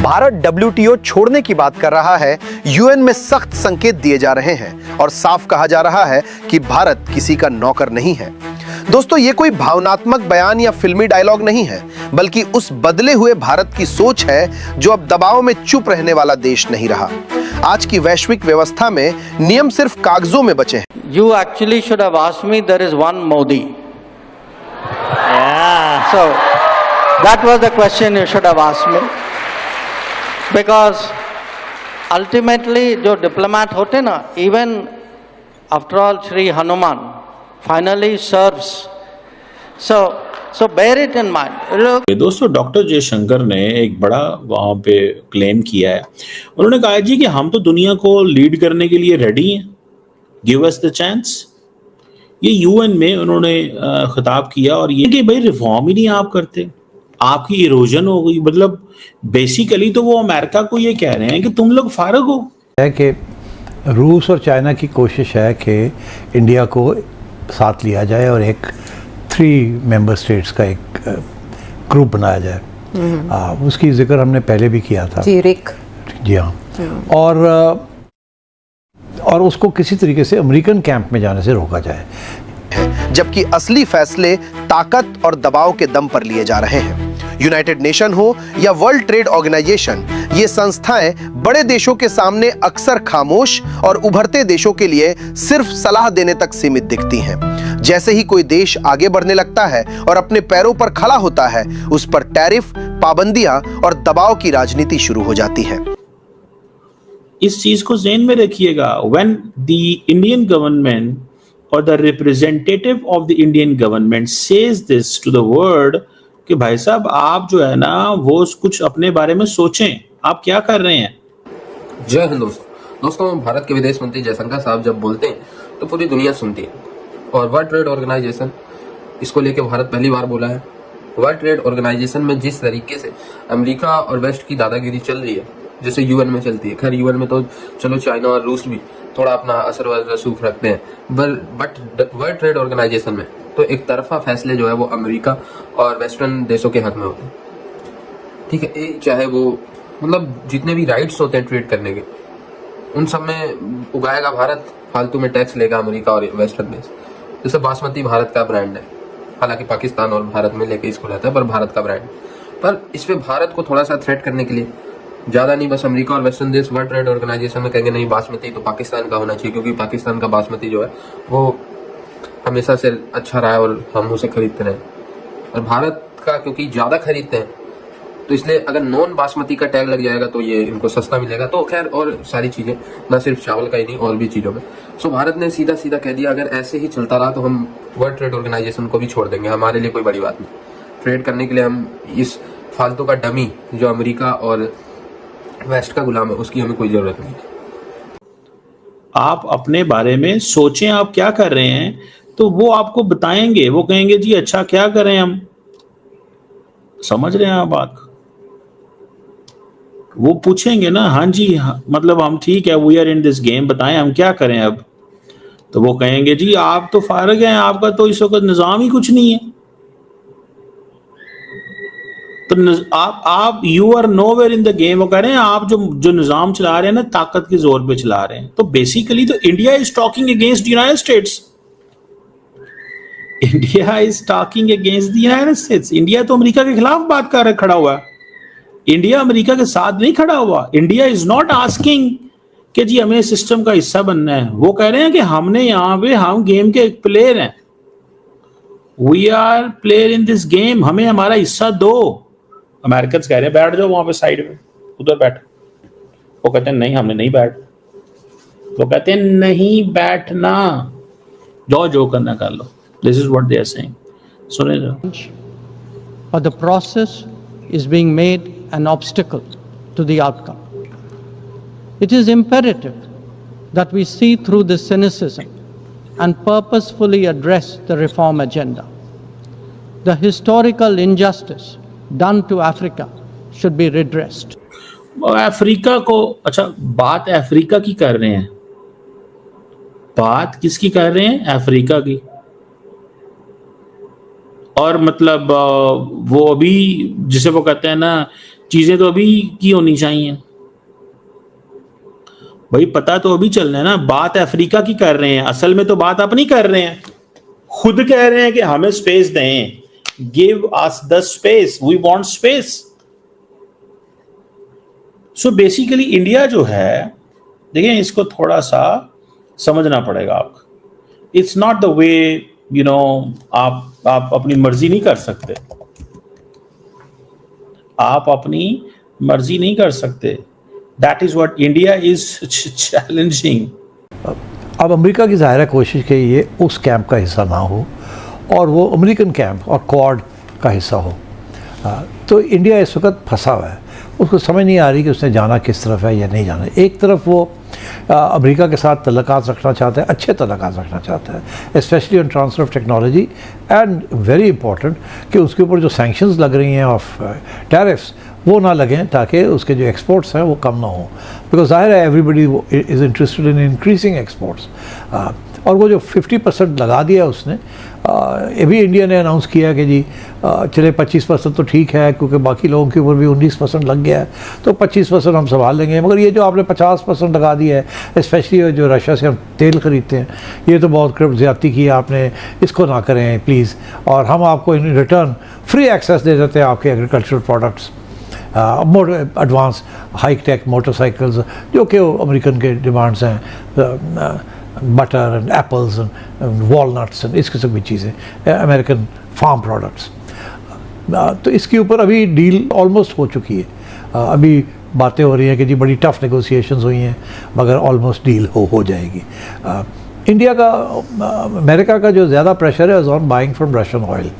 Bharat WTO छोड़ने की बात कर रहा है, यूएन में सख्त संकेत दिए जा रहे हैं और साफ कहा जा रहा है कि भारत किसी का नौकर नहीं है। दोस्तों, ये कोई भावनात्मक बयान या फिल्मी डायलॉग नहीं है, बल्कि उस बदले हुए भारत की सोच है जो अब दबाव में चुप रहने वाला देश नहीं रहा। आज की वैश्विक व्यवस्था में नियम सिर्फ कागजों में बचे हैं। You actually should have asked me, there is one Modi. Yeah. So, that was the question you should have asked me. Because ultimately, जो डिप्लोमेट होते ना, even after all, Sri Hanuman finally serves. So bear it in mind. Look. दोस्तों, doctor Jaishankar ने एक बड़ा वहां पे claim किया है। उन्होंने कहा जी कि हम तो दुनिया को लीड करने के लिए रेडी हैं, गिव अस द चांस। ये यूएन में उन्होंने खिताब किया और ये कि भाई रिफॉर्म ही नहीं आप करते, आपकी इरोजन हो गई। मतलब बेसिकली तो वो अमेरिका को ये कह रहे हैं कि तुम लोग फारग हो। है कि रूस और चाइना की कोशिश है कि इंडिया को साथ लिया जाए और एक 3 मेंबर स्टेट्स का एक ग्रुप बनाया जाए। उसकी जिक्र हमने पहले भी किया था जी, रिक। जी हाँ। और उसको किसी तरीके से अमेरिकन कैंप में जाने से रोका जाए, जबकि असली फैसले ताकत और दबाव के दम पर लिए जा रहे हैं। यूनाइटेड नेशन हो या वर्ल्ड ट्रेड ऑर्गेनाइजेशन, ये संस्थाएं बड़े देशों के सामने अक्सर खामोश और उभरते देशों के लिए सिर्फ सलाह देने तक सीमित दिखती हैं। जैसे ही कोई देश आगे बढ़ने लगता है और अपने पैरों पर खड़ा होता है, उस पर टैरिफ, पाबंदियां और दबाव की राजनीति शुरू हो जाती है। इस चीज को ज़हन में रखिएगा। व्हेन द इंडियन गवर्नमेंट और the representative of the Indian government says this to the world कि भाई साहब आप जो है ना वो कुछ अपने बारे में सोचें, आप क्या कर रहे हैं। जय हिंद दोस्तों, भारत के विदेश मंत्री जयशंकर साहब जब बोलते हैं तो पूरी दुनिया सुनती है। और वर्ल्ड ट्रेड ऑर्गेनाइजेशन, इसको लेके भारत पहली बार बोला है। वर्ल्ड ट्रेड ऑर्गेनाइजेशन में जिस तरीके से अमेरिका और वेस्ट की दादागिरी चल रही है, जैसे यूएन में चलती है। खैर यूएन में तो चलो चाइना और रूस भी थोड़ा अपना असर व रसूख रखते हैं, बट वर्ल्ड ट्रेड ऑर्गेनाइजेशन में तो एक तरफा फैसले जो है वो अमेरिका और वेस्टर्न देशों के हक में होते हैं। ठीक है, चाहे वो मतलब जितने भी राइट्स होते हैं ट्रेड करने के, उन सब में उगाएगा भारत, फालतू में टैक्स लेगा अमेरिका और वेस्टर्न देश। जैसे बासमती भारत का ब्रांड है, हालांकि पाकिस्तान और भारत में लेके इसको रहता है, पर भारत का ब्रांड। पर इस पे भारत को थोड़ा सा थ्रेट करने के लिए ज्यादा नहीं, बस अमेरिका और वेस्टर्न देश वर्ल्ड ट्रेड ऑर्गेनाइजेशन में कहेंगे नहीं बासमती तो पाकिस्तान का होना चाहिए, क्योंकि पाकिस्तान का बासमती जो है वो हमेशा से अच्छा रहा है और हम उसे खरीदते रहे। और भारत का क्योंकि ज्यादा खरीदते हैं तो इसलिए अगर नॉन बासमती का टैग लग जाएगा तो ये इनको सस्ता मिलेगा। तो खैर और सारी चीजें, ना सिर्फ चावल का ही नहीं और भी चीजों में। सो भारत ने सीधा सीधा कह दिया अगर ऐसे ही चलता रहा तो हम वर्ल्ड ट्रेड ऑर्गेनाइजेशन को भी छोड़ देंगे, हमारे लिए कोई बड़ी बात नहीं। ट्रेड करने के लिए हम इस फालतू का डमी जो अमेरिका और वेस्ट का गुलाम है उसकी हमें कोई जरूरत नहीं। आप अपने बारे में सोचें, आप क्या कर रहे हैं, तो वो आपको बताएंगे। वो कहेंगे जी अच्छा क्या करें हम, समझ रहे हैं आप बात। वो पूछेंगे ना, हाँ जी हाँ, मतलब हम ठीक है, we are in this game, बताएं हम क्या करें अब। तो वो कहेंगे जी आप तो फारग हैं, आपका तो इस वक्त निजाम ही कुछ नहीं है। तो आप you are nowhere in the game. वो कह रहे हैं आप जो निजाम चला रहे हैं ना ताकत के जोर पे चला रहे हैं। तो बेसिकली तो India is talking against United states. India is talking against the United states. India तो अमेरिका के खिलाफ बात कर खड़ा हुआ है। इंडिया अमेरिका के साथ नहीं खड़ा हुआ। इंडिया इज नॉट आस्किंग कि जी हमें सिस्टम का हिस्सा बनना है। वो कह रहे हैं कि हमने यहाँ पे, हम गेम के एक प्लेयर हैं, we are player in this game, हमें हमारा हिस्सा दो। अमेरिकन कह रहे हैं बैठ जाओ वहां पे साइड में, उधर बैठ। वो कहते हैं नहीं हमने नहीं बैठ। वो कहते हैं नहीं बैठना, जाओ जो करना कर लो। This is what they are saying. सुने जाओ। But the process is being made an obstacle to the outcome. It is imperative that we see through this cynicism and purposefully address the reform agenda. The historical injustice done to Africa should be redressed. Africa को, अच्छा बात Africa की कर रहे हैं, बात किसकी कर रहे हैं? अफ्रीका की। और मतलब वो अभी जिसे वो कहते हैं ना चीजें तो अभी की होनी चाहिए भाई, पता तो अभी चलना है ना। बात अफ्रीका की कर रहे हैं, असल में तो बात अपनी कर रहे हैं। खुद कह रहे हैं कि हमें स्पेस दें, give us the space, we want space. So basically India जो है, देखिए इसको थोड़ा सा समझना पड़ेगा आपको। It's not the way, you know, आप अपनी मर्जी नहीं कर सकते, आप अपनी मर्जी नहीं कर सकते। That is what India is challenging. अब अमेरिका की ज़ाहिर है कोशिश कि ये उस कैंप का हिस्सा ना हो और वो अमेरिकन कैंप और क्वाड का हिस्सा हो। तो इंडिया इस वक्त फंसा हुआ है, उसको समझ नहीं आ रही कि उसने जाना किस तरफ है या नहीं जाना। एक तरफ वो अमेरिका के साथ तल्लुकात रखना चाहता है, अच्छे तल्लुकात रखना चाहता है, specially on transfer of technology, and very important कि उसके ऊपर जो सैंक्शंस लग रही हैं ऑफ टैरिफ्स वो ना लगें ताकि उसके जो एक्सपोर्ट्स हैं वो कम ना हो, बिकॉज ज़ाहिर है everybody is interested in increasing exports. और वो जो 50% लगा दिया उसने, ये भी इंडिया ने अनाउंस किया कि जी चले 25% तो ठीक है, क्योंकि बाकी लोगों के ऊपर भी 19% लग गया है, तो 25% हम संभाल लेंगे। मगर ये जो आपने 50% लगा दिया है, स्पेशली जो रशिया से हम तेल ख़रीदते हैं, ये तो बहुत ज़्यादती की है आपने, इसको ना करें प्लीज़। और हम आपको इन रिटर्न फ्री एक्सेस दे देते हैं आपके agricultural products, advance high tech motorcycles जो कि अमेरिकन के डिमांड्स हैं, butter and apples and walnuts and इस किस्म की चीज़ें, अमेरिकन फार्म प्रोडक्ट्स। तो इसके ऊपर अभी डील ऑलमोस्ट हो चुकी है। अभी बातें हो रही हैं कि जी बड़ी टफ नेगोशिएशंस हुई हैं, मगर ऑलमोस्ट डील हो जाएगी। इंडिया का, अमेरिका का जो ज़्यादा प्रेशर है is on buying from Russian oil,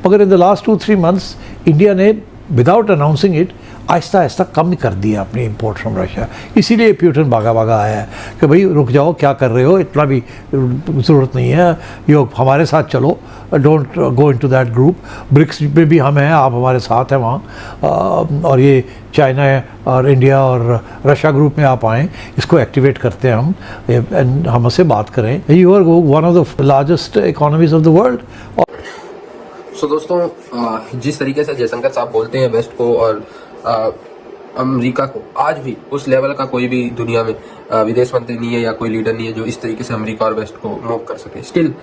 मगर in the last 2-3 months India ने विदाउट अनाउंसिंग इट आहिस्ता आहिस्ता कम कर दिया अपनी इंपोर्ट फ्रॉम रशिया। इसीलिए प्यूटन भागा भागा आया है कि भाई रुक जाओ, क्या कर रहे हो, इतना भी ज़रूरत नहीं है, यो हमारे साथ चलो, don't go into that group. BRICS में भी हम हैं, आप हमारे साथ हैं वहाँ, और ये चाइना और इंडिया और रशिया ग्रुप में आप आएँ, इसको एक्टिवेट करते हैं हम, एंड हमसे बात करें। You are one of the largest economies of the world. So दोस्तों, जिस तरीके से जयशंकर साहब बोलते हैं वेस्ट को और अमेरिका को, आज भी उस लेवल का कोई भी दुनिया में विदेश मंत्री नहीं है या कोई लीडर नहीं है जो इस तरीके से अमेरिका और वेस्ट को मूव कर सके स्टिल,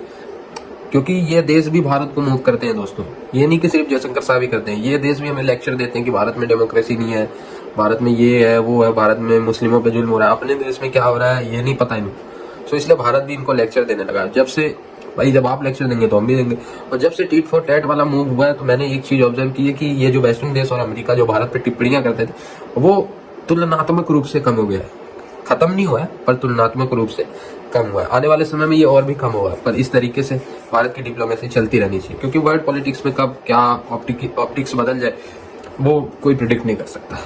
क्योंकि ये देश भी भारत को मूव करते हैं दोस्तों। ये नहीं कि सिर्फ जयशंकर साहब ही करते हैं, ये देश भी हमें लेक्चर देते हैं कि भारत में डेमोक्रेसी नहीं है, भारत में ये है वो है, भारत में मुस्लिमों पे जुल्म हो रहा है। अपने देश में क्या हो रहा है ये नहीं पता इनको। सो इसलिए भारत भी इनको लेक्चर देने लगा। जब से भाई, जब आप लेक्चर देंगे तो हम भी देंगे। और जब से टीट फॉर टैट वाला मूव हुआ है, तो मैंने एक चीज ऑब्जर्व की है कि ये जो वेस्टर्न देश और अमेरिका जो भारत पे टिप्पणियां करते थे, वो तुलनात्मक रूप से कम हो गया है। खत्म नहीं हुआ है, पर तुलनात्मक रूप से कम हुआ है। आने वाले समय में ये और भी कम होगा, पर इस तरीके से भारत की डिप्लोमेसी चलती रहनी चाहिए, क्योंकि वर्ल्ड पॉलिटिक्स में कब क्या ऑप्टिक्स बदल जाए वो कोई प्रिडिक्ट नहीं कर सकता।